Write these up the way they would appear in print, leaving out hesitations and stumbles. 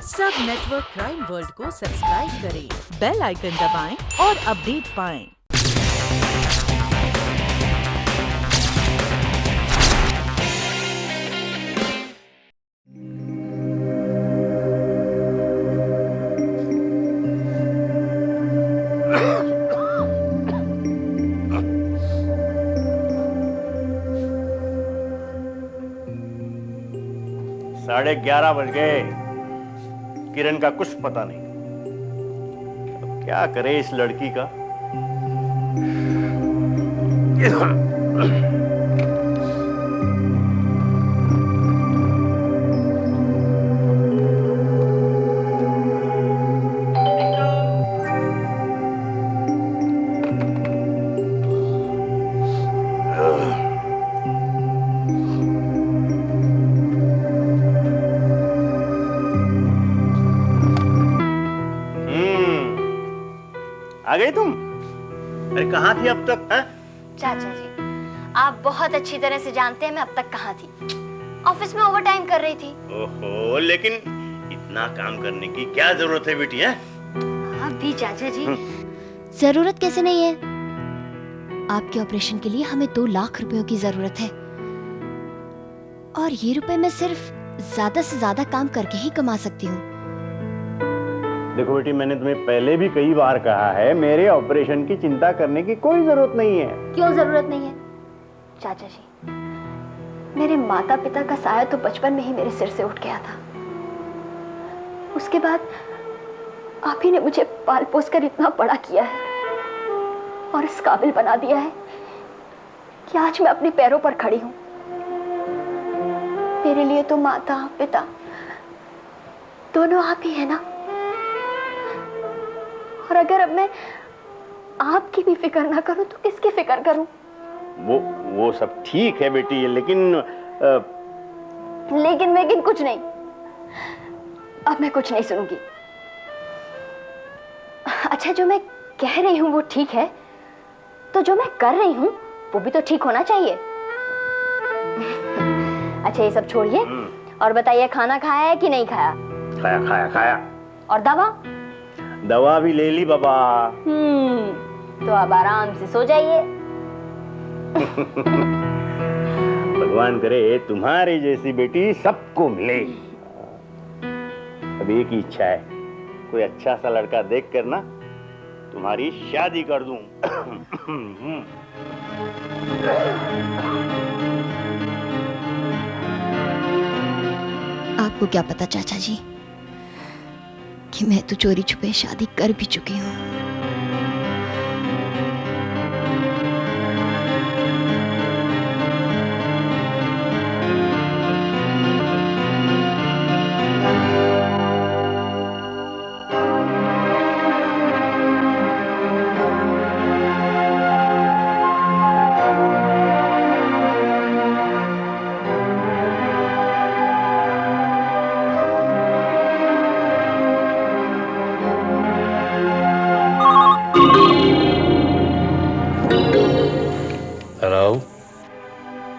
सब network crime world को subscribe करें, बेल आइकन दबाएं और अपडेट पाएं। साढ़े 11 बज गए। किरण का कुछ पता नहीं। अब क्या करे इस लड़की का। आ गई तुम? अरे कहाँ थी अब तक? है? चाचा जी, आप बहुत अच्छी तरह से जानते हैं मैं अब तक कहाँ थी। ऑफिस में ओवरटाइम कर रही थी। ओहो, लेकिन इतना काम करने की क्या जरूरत है बेटी? है आप भी चाचा जी। जरूरत कैसे नहीं है? आपके ऑपरेशन के लिए हमें 2 लाख रुपयों की जरूरत है, और ये रुपए मैं सिर्फ ज्यादा से ज्यादा काम करके ही कमा सकती हूँ। देखो बेटी, मैंने तुम्हें पहले भी कई बार कहा है, मेरे ऑपरेशन की चिंता करने की कोई जरूरत नहीं है। क्यों जरूरत नहीं है? चाचा जी, मेरे माता पिता का साया तो बचपन में ही मेरे सिर से उठ गया था। उसके बाद आप ही ने मुझे पाल पोस कर इतना बड़ा किया है और इस काबिल बना दिया है कि आज मैं अपने पैरों पर खड़ी हूं। मेरे लिए तो माता पिता दोनों आप ही है ना। और अगर अब मैं आपकी भी फिक्र ना करूं तो किसकी फिक्र करूं? वो सब ठीक है बेटी, लेकिन लेकिन कुछ नहीं। अब मैं कुछ नहीं सुनूंगी। अच्छा, जो मैं कह रही हूं वो ठीक है, तो जो मैं कर रही हूं वो भी तो ठीक होना चाहिए। अच्छा, ये सब छोड़िए और बताइए, खाना खाया है कि नहीं खाया? खाया। और दवा भी ले ली बाबा। तो अब आराम से सो जाइए। भगवान करे तुम्हारी जैसी बेटी सबको मिले। अब एक ही इच्छा है, कोई अच्छा सा लड़का देख कर ना तुम्हारी शादी कर दूं। आपको क्या पता चाचा जी कि मैं तो चोरी छुपे शादी कर भी चुकी हूँ।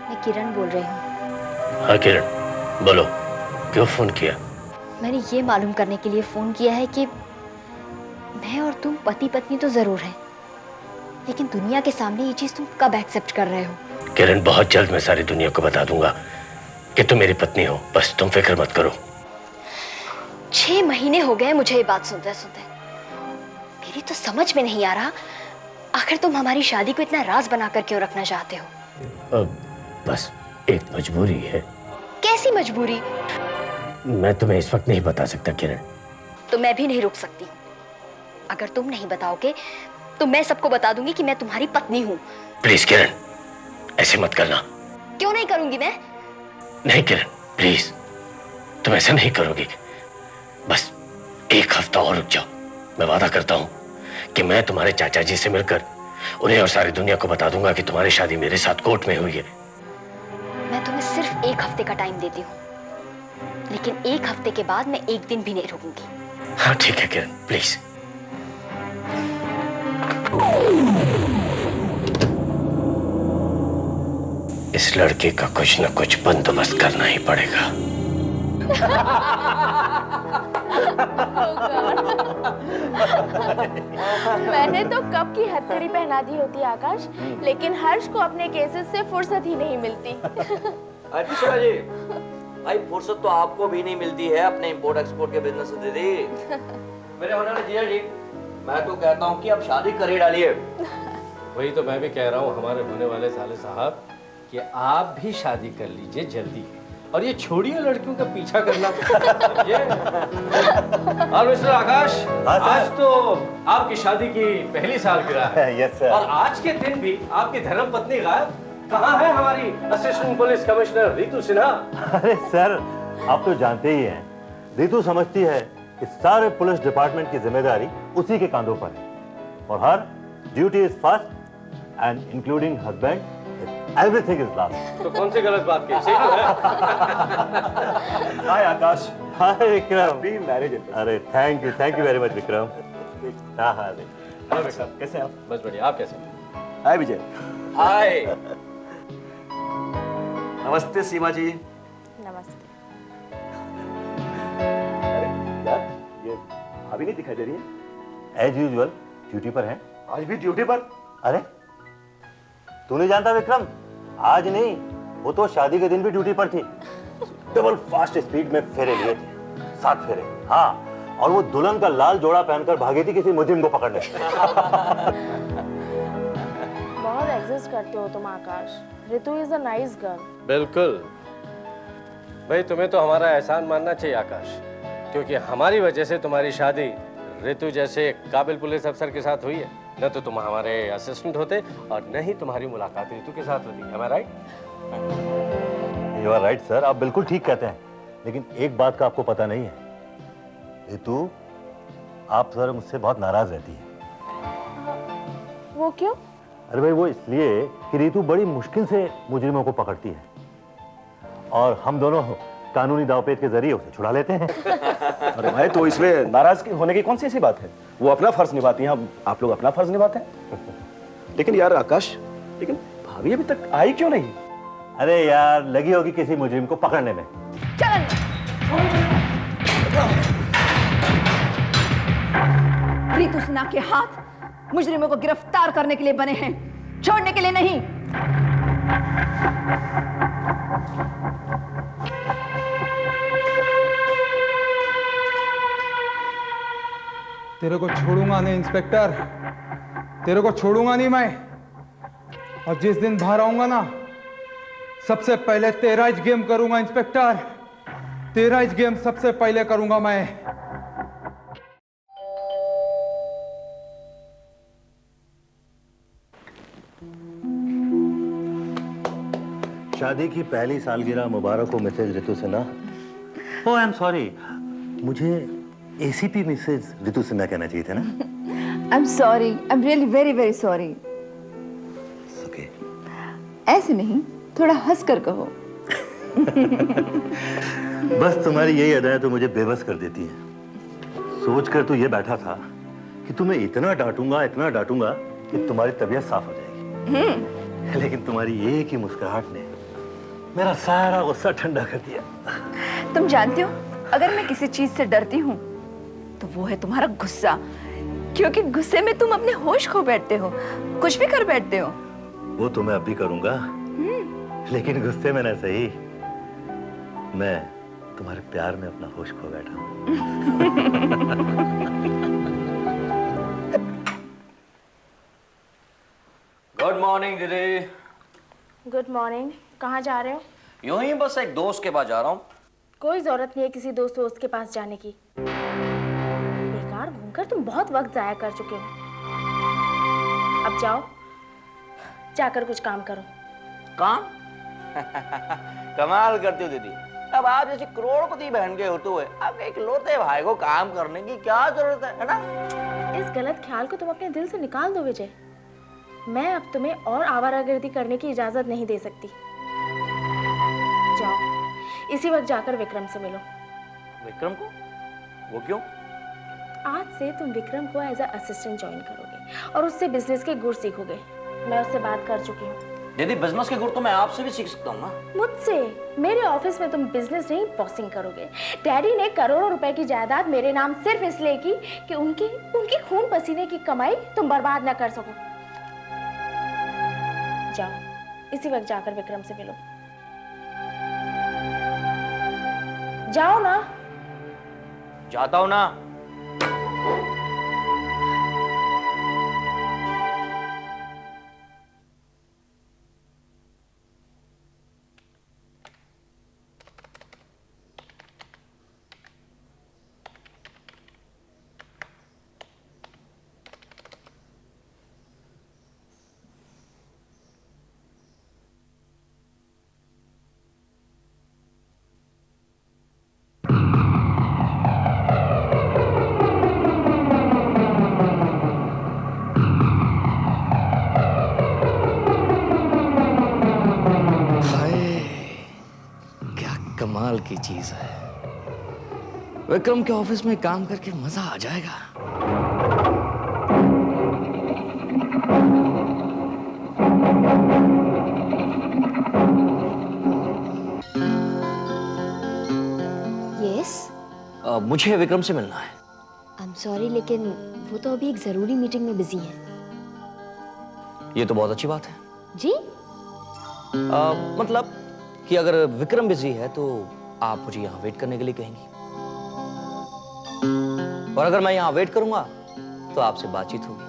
मैं किरण बोल रही हूँ। हाँ किरण, बोलो, क्यों फोन किया? मैंने ये मालूम करने के लिए फोन किया है कि मैं और तुम पति पत्नी तो जरूर हैं, लेकिन दुनिया के सामने ये चीज तुम कब एक्सेप्ट कर रहे हो? किरण, बहुत जल्द मैं सारी दुनिया को बता दूंगा कि तुम मेरी पत्नी हो। बस तुम फिक्र मत करो। 6 महीने हो गए मुझे ये बात सुनते सुनते। मेरी तो समझ में नहीं आ रहा, आखिर तुम हमारी शादी को इतना राज बनाकर क्यों रखना चाहते हो? बस एक मजबूरी है। कैसी मजबूरी? मैं तुम्हें इस वक्त नहीं बता सकता किरण। तो मैं भी नहीं रुक सकती। अगर तुम नहीं बताओगे तो मैं सबको बता दूंगी कि मैं तुम्हारी पत्नी हूँ। प्लीज किरण, ऐसे मत करना। क्यों नहीं करूंगी मैं? नहीं किरण, प्लीज, तुम ऐसा नहीं करोगी। बस एक हफ्ता और रुक जाओ। मैं वादा करता हूँ कि मैं तुम्हारे चाचा जी से मिलकर उन्हें और सारी दुनिया को बता दूंगा कि तुम्हारी शादी मेरे साथ कोर्ट में हुई है। मैं तुम्हें सिर्फ 1 हफ्ते का टाइम देती हूँ, लेकिन 1 हफ्ते के बाद मैं 1 दिन भी नहीं रुकूंगी। हाँ ठीक है किरण, प्लीज। इस लड़के का कुछ न कुछ बंदोबस्त करना ही पड़ेगा। मैंने तो कब की हथकड़ी पहना दी होती आकाश, लेकिन हर्ष को अपने केसेस से फुर्सत ही नहीं मिलती। अच्छा जी, भाई फुर्सत तो आपको भी नहीं मिलती है अपने इंपोर्ट एक्सपोर्ट के बिजनेस से दीदी। मेरे होने वाले जिया जी, मैं तो कहता हूँ कि अब शादी कर ही डालिए। वही तो मैं भी कह रहा हूँ हमारे होने वाले साले साहब कि आप भी शादी कर लीजिए जल्दी, और ये छोड़िए लड़कियों का पीछा करना। ये और मिस्टर आकाश, आज तो आपकी शादी की पहली सालगिरह है। Yes sir. और आज के दिन भी आपकी धर्मपत्नी गायब। कहाँ है हमारी assistant police commissioner Ritu Sinha? अरे सर, आप तो जानते ही हैं, रितु समझती है कि सारे पुलिस डिपार्टमेंट की जिम्मेदारी उसी के कांधों पर है, और हर duty is first and including husband everything is last. तो कौन सी गलत बात की? सही तो है। Hi Akash. Hi Vikram. Be marriage. अरे thank you very much Vikram. हाँ हाँ हेलो विक्रम, कैसे आप? बस बढ़िया, आप कैसे? हाय विजय। हाय। नमस्ते सीमा जी। नमस्ते। अरे यार, ये भाभी नहीं दिखाई दे रही है? एज यूजुअल ड्यूटी पर हैं। आज भी ड्यूटी पर? अरे तू नहीं जानता विक्रम, आज नहीं, वो तो शादी के दिन भी ड्यूटी पर थी। डबल फास्ट स्पीड में फेरे लिए थे, 7 फेरे। हाँ, और वो दुल्हन का लाल जोड़ा पहनकर भागी थी किसी मुजरिम को पकड़ने। बहुत एग्जिस्ट करते हो तुम Akash. Ritu is a nice girl. बिल्कुल भाई, तुम्हें तो हमारा एहसान मानना चाहिए आकाश, क्योंकि हमारी वजह से तुम्हारी शादी रितु जैसे काबिल पुलिस अफसर के साथ हुई है। न तो तुम हमारे असिस्टेंट होते और न ही तुम्हारी मुलाकात रितु के साथ होती। Am I right? You are right sir, आप बिल्कुल ठीक कहते हैं, लेकिन एक बात का आपको पता नहीं है, रितु आप सर मुझसे बहुत नाराज रहती है। वो क्यों? अरे भाई, वो इसलिए कि रितु बड़ी मुश्किल से मुजरिमों को पकड़ती है, और हम दोनों कानूनी दांवपेच के जरिए उसे छुड़ा लेते हैं। अरे भाई, तो इसमें नाराज होने की कौन सी ऐसी बात है? वो अपना फर्ज निभाती हैं, आप लोग अपना फर्ज निभाते हैं। लेकिन यार आकाश, लेकिन भाभी अभी तक आई क्यों नहीं? अरे यार, लगी होगी किसी मुजरिम को पकड़ने में। रितु सिन्हा के हाथ मुजरिमों को गिरफ्तार करने के लिए बने हैं, छोड़ने के लिए नहीं। तेरे को छोड़ूंगा नहीं इंस्पेक्टर, तेरे को छोड़ूंगा नहीं मैं। और जिस दिन बाहर आऊंगा ना, सबसे पहले तेरा ही गेम करूंगा इंस्पेक्टर, तेरा ही गेम सबसे पहले करूंगा मैं। शादी की पहली सालगिरह मुबारक हो Mrs Ritu Sinha. Oh I am sorry, मुझे एसीपी मिसेज रितु सिन्हा कहना चाहिए था ना। I am sorry, I am really very very sorry. Okay. ऐसे नहीं, थोड़ा हंस कर कहो। बस तुम्हारी यही अदाएं तो मुझे बेबस कर देती है। सोचकर तो ये बैठा था कि तुम्हें इतना डांटूंगा कि तुम्हारी तबीयत साफ हो जाएगी, लेकिन तुम्हारी एक ही मुस्कुराहट ने मेरा सारा गुस्सा ठंडा कर दिया। तुम जानते हो, अगर मैं किसी चीज से डरती हूँ तो वो है तुम्हारा गुस्सा, क्योंकि गुस्से में तुम अपने होश खो बैठते हो, कुछ भी कर बैठते हो। वो तो मैं अब भी करूंगा, लेकिन गुस्से में ना सही, मैं तुम्हारे प्यार में अपना होश खो बैठा हूं। गुड मॉर्निंग दीदी। Good morning. कहाँ जा रहे हो? यूं ही बस एक दोस्त के पास जा रहा हूँ। कोई जरूरत नहीं है किसी दोस्त के पास जाने की। बेकार घूमकर तुम बहुत वक्त जाया कर चुके हो। अब जाओ, जाकर कुछ काम करो। काम? कमाल करती हो दीदी। अब आप जैसी करोड़पति बहन के होते हुए अब एक लौते भाई को काम करने की क्या जरूरत है ना? इस गलत ख्याल को तुम अपने दिल से निकाल दो विजय। मैं अब तुम्हें और आवारागर्दी करने की इजाजत नहीं दे सकती। जाओ, इसी वक्त जाकर विक्रम से मिलो। विक्रम को? वो क्यों? आज से तुम विक्रम को एज अ असिस्टेंट ज्वाइन करोगे और उससे बिजनेस के गुर सीखोगे। मैं उससे बात कर चुकी हूँ। दीदी बिजनेस के गुण तो मैं आपसे भी सीख सकता हूँ ना। मुझसे? मेरे ऑफिस में तुम बिजनेस नहीं बॉसिंग करोगे। डैडी ने करोड़ों रुपए की जायदाद मेरे नाम सिर्फ इसलिए की कि उनकी खून पसीने की कमाई तुम बर्बाद ना कर सको। जाओ, इसी वक्त जाकर विक्रम से मिलो। जाओ ना। जाता हूँ ना। कमाल की चीज है। विक्रम के ऑफिस में काम करके मजा आ जाएगा। यस? मुझे विक्रम से मिलना है। आई एम सॉरी, लेकिन वो तो अभी एक जरूरी मीटिंग में बिजी है। ये तो बहुत अच्छी बात है। जी? मतलब कि अगर विक्रम बिजी है तो आप मुझे यहाँ वेट करने के लिए कहेंगी, और अगर मैं यहाँ वेट करूंगा तो आपसे बातचीत होगी,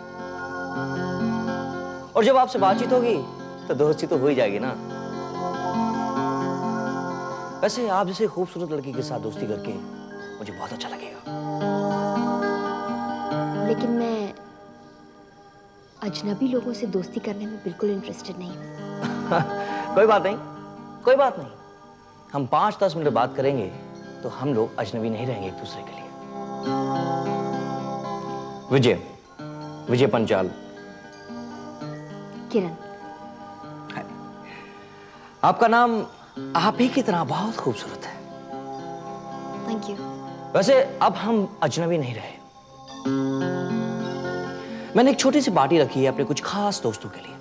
और जब आपसे बातचीत होगी तो दोस्ती तो हो ही जाएगी ना। वैसे आप जैसे खूबसूरत लड़की के साथ दोस्ती करके मुझे बहुत अच्छा लगेगा। लेकिन मैं अजनबी लोगों से दोस्ती करने में बिल्कुल इंटरेस्टेड नहीं हूँ। कोई बात नहीं, कोई बात नहीं। हम 5-10 मिनट बात करेंगे तो हम लोग अजनबी नहीं रहेंगे एक दूसरे के लिए। विजय पंचाल। किरण। आपका नाम आप ही की तरह बहुत खूबसूरत है। Thank you. वैसे अब हम अजनबी नहीं रहे। मैंने एक छोटी सी पार्टी रखी है अपने कुछ खास दोस्तों के लिए,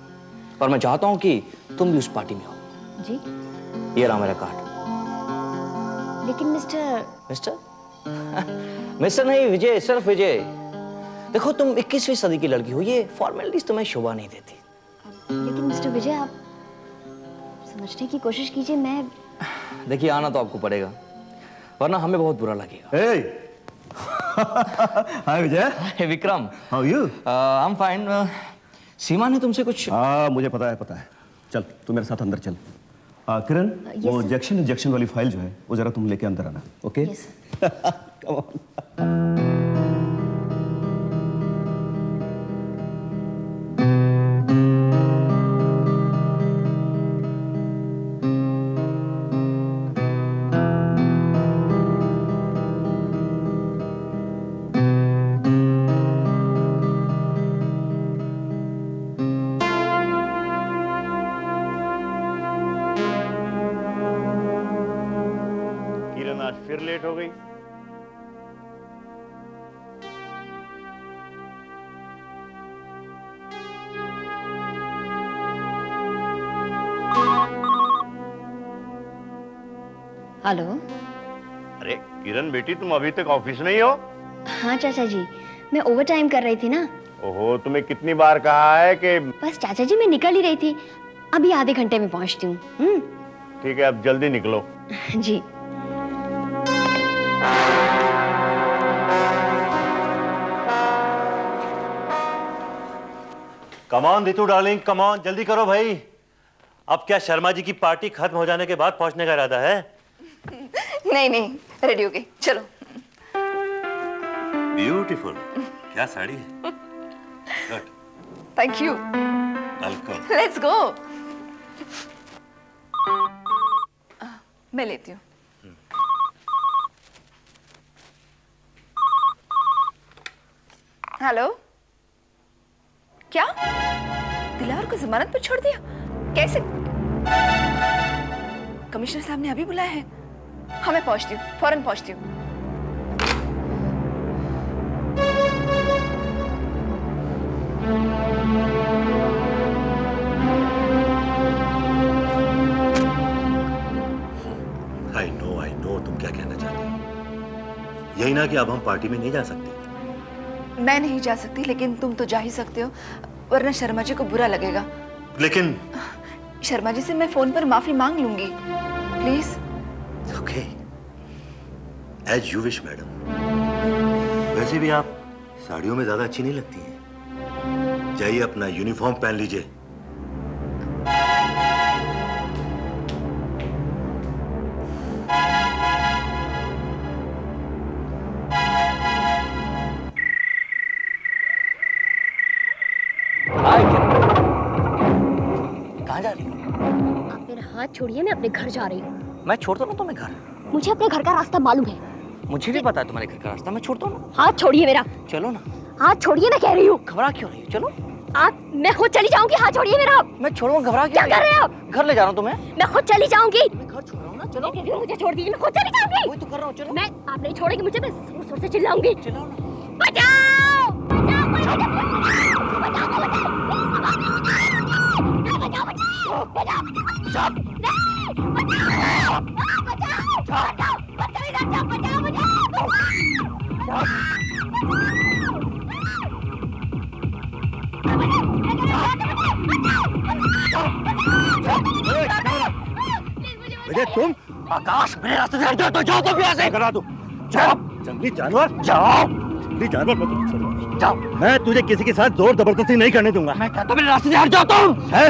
और मैं चाहता हूं कि तुम भी उस पार्टी में हो। जी? ये रहा मेरा कार्ड। लेकिन मिस्टर मिस्टर नहीं, विजय, सिर्फ विजय। देखो तुम 21वीं सदी की लड़की हो, ये फॉर्मेलिटीज तुम्हें शोभा नहीं देती। लेकिन मिस्टर विजय, आप समझने की कोशिश कीजिए। मैं देखिए, आना तो आपको पड़ेगा, वरना हमें बहुत बुरा लगेगा। Hey! Hi Vijay. Hey Vikram. How are you? I'm fine. सीमा ने तुमसे कुछ? मुझे पता है। चल तू मेरे साथ अंदर चल। किरण, वो इंजेक्शन वाली फाइल जो है वो जरा तुम लेके अंदर आना। ओके? Yes. Come on. फिर लेट हो गई। हेलो। अरे किरण बेटी, तुम अभी तक ऑफिस में ही हो? हाँ चाचा जी, मैं ओवर टाइम कर रही थी ना। ओहो, तुम्हें कितनी बार कहा है कि? बस चाचा जी, मैं निकल ही रही थी, अभी आधे घंटे में पहुंचती हूँ। ठीक है, अब जल्दी निकलो। जी। Come on Ritu darling, come on, जल्दी करो भाई। अब क्या शर्मा जी की पार्टी खत्म हो जाने के बाद पहुंचने का इरादा है? नहीं, रेडी हो गई, चलो। ब्यूटीफुल, क्या साड़ी है। Good, thank you. Welcome. Let's go. मैं लेती हूँ। हेलो, क्या दिलावर को जमानत पर छोड़ दिया? कैसे? कमिश्नर साहब ने अभी बुलाया है। हाँ, मैं पहुंचती हूँ, फौरन पहुंचती हूँ। कि अब हम पार्टी में नहीं जा सकते। मैं नहीं जा सकती, लेकिन तुम तो जा ही सकते हो, वरना शर्मा जी को बुरा लगेगा। लेकिन शर्मा जी से मैं फोन पर माफी मांग लूंगी, please. Okay, as you wish madam. वैसे भी आप साड़ियों में ज्यादा अच्छी नहीं लगती हैं। जाइए अपना यूनिफॉर्म पहन लीजिए। कहाँ जा रही हो? आप मेरा हाथ छोड़िए, मैं अपने घर जा रही हूँ। मैं छोड़ता हूँ तुम्हें घर। मुझे अपने घर का रास्ता मालूम है। मुझे भी पता है तुम्हारे घर का रास्ता, मैं छोड़ता हूँ। हाथ छोड़िए मेरा। चलो ना। हाथ छोड़िए, मैं कह रही हूँ। घबरा क्यों रही हो? चलो। मैं खुद चली जाऊंगी, हाथ छोड़िए मेरा। मैं छोड़ूंगा, घबरा क्या कर रहे हैं आप? घर ले जा रहा हूँ तुम्हें। मैं खुद चली जाऊंगी। मैं घर छोड़ रहा हूँ ना, चलो। मुझे छोड़ दीजिए, मैं खुद चली जाऊंगी। वही तो कर रहा हूँ, चलो। मैं आप नहीं छोड़ेंगे मुझे, मैं जोर जोर से चिल्लाऊंगी। चलो ना। बचाओ! विजय, तुम? आकाश, मेरे रास्ते से हट जाओ तो जाओ तुम यहाँ से। करा दो। जाओ, जंगली जानवर। जाओ। जंगली जानवर मैं तुझे छोड़ूंगा। जाओ। मैं तुझे किसी के साथ जोर जबरदस्ती नहीं करने दूंगा। मैं कहता हूँ मेरे रास्ते से हट जाओ तुम। है?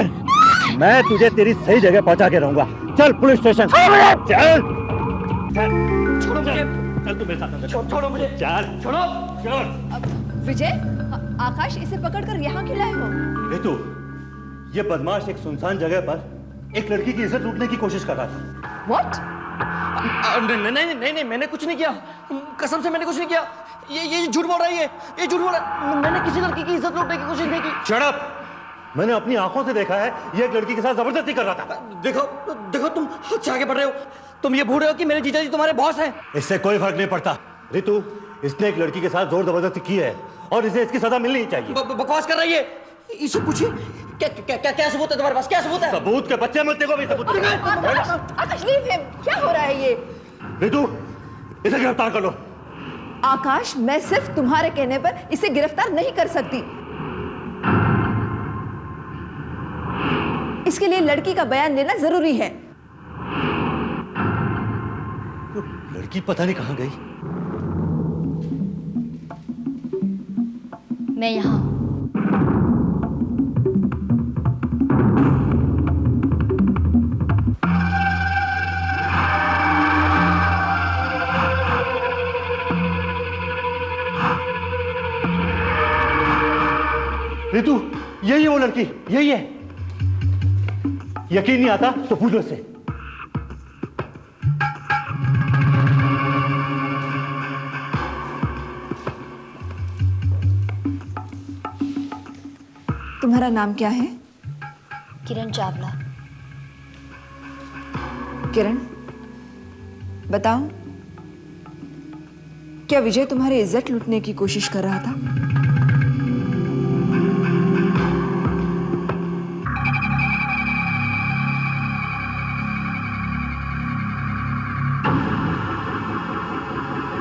मैं तुझे तेरी सही जगह पहुंचा के रहूंगा। चल पुलिस स्टेशन। चल। छोड़ो मुझे। चल तू मेरे साथ। छोड़ो मुझे। चल। छोड़ो। चल। विजय, आकाश इसे पकड़कर यहाँ क्यों लाए हो? रितु, ये बदमाश एक सुनसान जगह पर एक लड़की की इज्जत लूटने की कोशिश कर रहा था। What? नहीं, मैंने कुछ नहीं किया। कसम से मैंने कुछ नहीं किया। ये झूठ बोल रहा है, ये झूठ बोल रहा है। मैंने किसी लड़की की इज्जत लूटने की कोशिश नहीं की। Shut up! मैंने अपनी आंखों से देखा है, ये एक लड़की के साथ जबरदस्ती कर रहा था। देखो तुम हद से आगे बढ़ रहे हो। तुम ये भूल रहे हो कि मेरे जीजा जी तुम्हारे बॉस हैं। इससे कोई फर्क नहीं पड़ता। रितु, इसने एक लड़की के साथ जोर जबरदस्ती की है और इसे इसकी सजा मिलनी चाहिए। बकवास कर रही है। इसे पूछिए क्या सबूत है तुम्हारे पास? क्या सबूत है? सबूत के बच्चे मिलते को भी सबूत। आकाश, लीव हिम। क्या हो रहा है ये? रितु, इसे गिरफ्तार कर लो। आकाश, मैं सिर्फ तुम्हारे कहने पर इसे गिरफ्तार नहीं कर सकती। इसके लिए लड़की का बयान लेना जरूरी है। लड़की पता नहीं कहां गई। मैं यहाँ हूँ। रितु, यही है वो लड़की, यही है। यकीन नहीं आता तो पूछो से। तुम्हारा नाम क्या है? किरण चावला। किरण, बताओ, क्या विजय तुम्हारी इज्जत लूटने की कोशिश कर रहा था?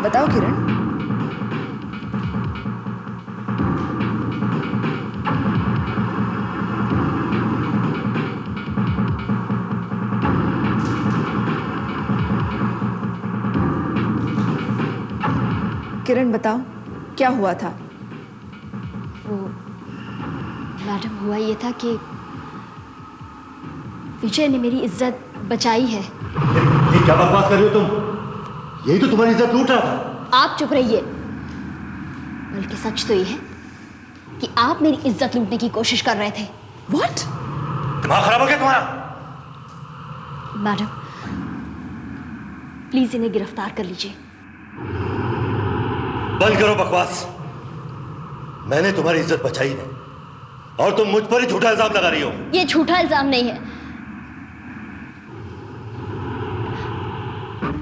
बताओ किरण। किरण, बताओ, क्या हुआ था? वो मैडम, हुआ ये था कि विजय ने मेरी इज्जत बचाई है। ये क्या बकवास कर रही हो तुम? यही तो तुम्हारी इज्जत लूट रहा था। आप चुप रहिए। बल्कि सच तो ये है कि आप मेरी इज्जत लूटने की कोशिश कर रहे थे। What? दिमाग खराब हो गया तुम्हारा? मैडम, प्लीज इन्हें गिरफ्तार कर लीजिए। बंद करो बकवास। मैंने तुम्हारी इज्जत बचाई नहीं और तुम मुझ पर ही झूठा इल्जाम लगा रही हो। ये झूठा इल्जाम नहीं है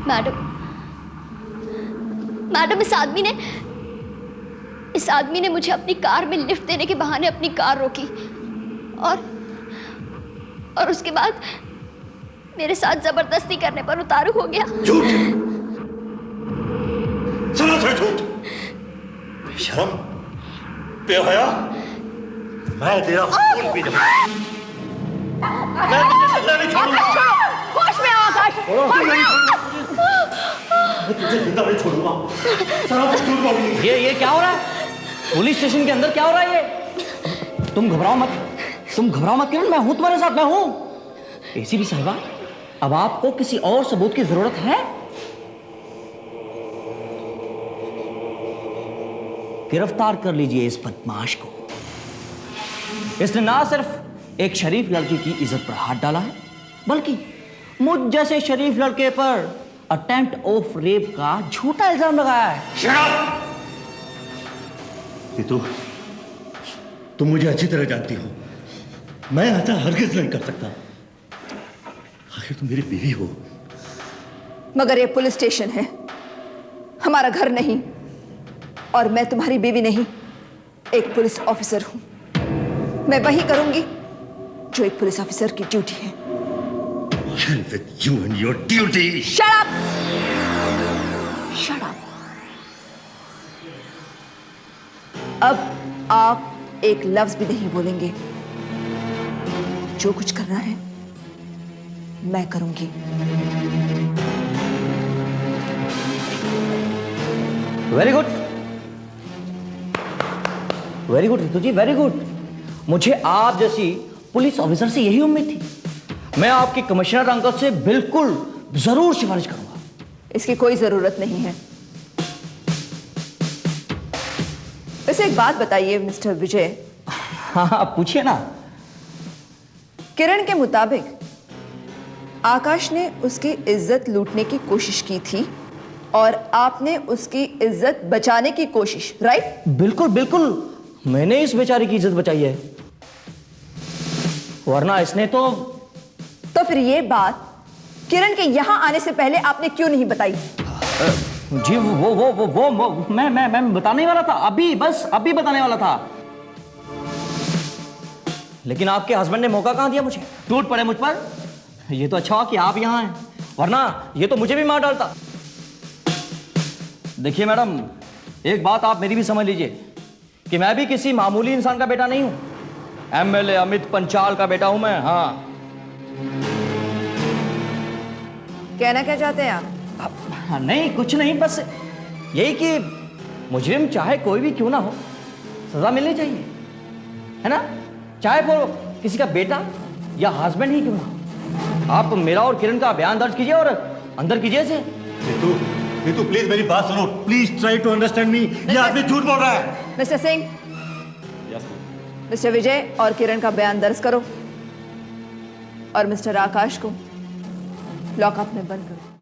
मैडम। मैडम, इस आदमी ने मुझे अपनी कार में लिफ्ट देने के बहाने अपनी कार रोकी और उसके बाद मेरे साथ जबरदस्ती करने पर उतारू हो गया। झूठ, से झूठ, बेशरम, बेहया, मैं तेरा खून पी जाऊंगा। मैं तुझे जिंदा नहीं छोड़ूंगा। होश में आओ आकाश। मैं तुझे जिंदा नहीं छोड़ूंगा। सरासर झूठ बोल। ये क्या हो रहा है? पुलिस स्टेशन के अंदर क्या हो रहा है ये? तुम घबराओ मत किरण, मैं हूं तुम्हारे साथ, मैं हूं। एसीपी साहिबा, अब आपको किसी और सबूत की जरूरत है? गिरफ्तार कर लीजिए इस बदमाश को। इसने ना सिर्फ एक शरीफ लड़की की इज्जत पर हाथ डाला है, बल्कि मुझ जैसे शरीफ लड़के पर अटेम्प्ट ऑफ रेप का झूठा इल्जाम लगाया है। तुम मुझे अच्छी तरह जानती हो, मैं ऐसा हरगिज नहीं कर सकता। आखिर तुम मेरी बीवी हो। मगर ये पुलिस स्टेशन है, हमारा घर नहीं, और मैं तुम्हारी बीवी नहीं, एक पुलिस ऑफिसर हूं। मैं वही करूंगी जो एक पुलिस ऑफिसर की ड्यूटी है। Hell with you and your duty. Shut up! Shut up! अब आप एक लफ्ज भी नहीं बोलेंगे। जो कुछ करना है मैं करूंगी। Very good, very good Ritu ji, very good. मुझे आप जैसी पुलिस ऑफिसर से यही उम्मीद थी। मैं आपके कमिश्नर अंकल से बिल्कुल जरूर सिफारिश करूंगा। इसकी कोई जरूरत नहीं है। वैसे एक बात बताइए मिस्टर विजय। हाँ, पूछिए ना। किरण के मुताबिक आकाश ने उसकी इज्जत लूटने की कोशिश की थी और आपने उसकी इज्जत बचाने की कोशिश, राइट? बिल्कुल बिल्कुल, मैंने इस बेचारी की इज्जत बचाई है, वरना इसने तो फिर ये बात किरण के यहां आने से पहले आपने क्यों नहीं बताई? जी वो मैं बताने वाला था, अभी बताने वाला था, लेकिन आपके हस्बैंड ने मौका कहां दिया मुझे, टूट पड़े मुझ पर। ये तो अच्छा हुआ कि आप यहां हैं, वरना ये तो मुझे भी मार डालता। देखिए मैडम, एक बात आप मेरी भी समझ लीजिए कि मैं भी किसी मामूली इंसान का बेटा नहीं हूं। एमएलए अमित पंचाल का बेटा हूं मैं। हाँ, कहना क्या चाहते हैं आप? नहीं कुछ नहीं, बस यही कि मुजरिम चाहे कोई भी क्यों ना हो, सजा मिलनी चाहिए, है ना? चाहे वो किसी का बेटा या हस्बैंड ही क्यों ना हो। आप मेरा और किरण का बयान दर्ज कीजिए और अंदर कीजिए इसे। रितु प्लीज मेरी बात सुनो, please try to understand me. ये आदमी झूठ बोल रहा है। मिस्टर सिंह, मिस्टर विजय और किरण का बयान दर्ज करो और मिस्टर आकाश को लॉकअप में बंद करो।